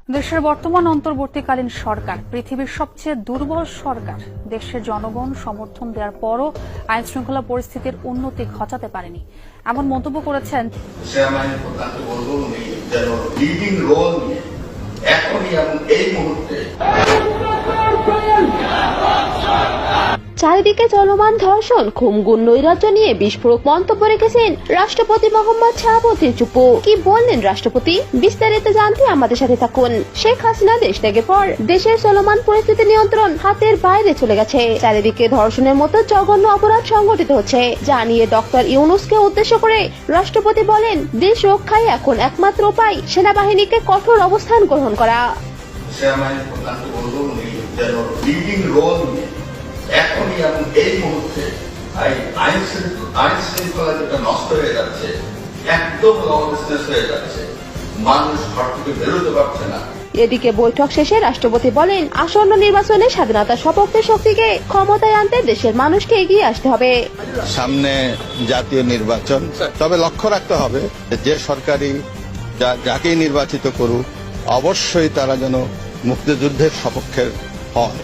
দেশের বর্তমান অন্তর্বর্তীকালীন সরকার পৃথিবীর সবচেয়ে দুর্বল সরকার। দেশের জনগণ সমর্থন দেওয়ার পরও আইন শৃঙ্খলা পরিস্থিতির উন্নতি ঘটাতে পারেনি, এমন মন্তব্য করেছেন। চারিদিকে চলমান ধর্ষণ, খুন-গুম, নৈরাজ্য নিয়ে বিস্ফোরক মন্তব্য রেখেছেন রাষ্ট্রপতি মোহাম্মদ শাহাবুদ্দিন চুপ্পু। কি বললেন রাষ্ট্রপতি? বিস্তারিত জানতে আমাদের সাথে থাকুন। শেখ হাসিনা দেশ ত্যাগের পর দেশের চলমান পরিস্থিতি নিয়ন্ত্রণ হাতের বাইরে চলে গেছে। চারিদিকে ধর্ষণের মতো জঘন্য অপরাধ সংঘটিত হচ্ছে, যা নিয়ে ডক্টর ইউনূসকে উদ্দেশ্য করে রাষ্ট্রপতি বলেন, দেশ রক্ষায় এখন একমাত্র উপায় সেনাবাহিনীকে কঠোর অবস্থান গ্রহণ করা। এখনই এবং এই মুহূর্তে আইন শৃঙ্খলা যেটা নষ্ট হয়ে যাচ্ছে, একদম লবলেসনেস হয়ে যাচ্ছে, মানুষ ঘর থেকে বেরোতে পারছে না। এদিকে বৈঠক শেষে রাষ্ট্রপতি বলেন, আসন্ন নির্বাচনে স্বাধীনতা সপক্ষে শক্তিকে ক্ষমতায় আনতে দেশের মানুষকে এগিয়ে আসতে হবে। সামনে জাতীয় নির্বাচন, তবে লক্ষ্য রাখতে হবে যে সরকারি যাকেই নির্বাচিত করুক অবশ্যই তারা যেন মুক্তিযুদ্ধের সপক্ষের হয়।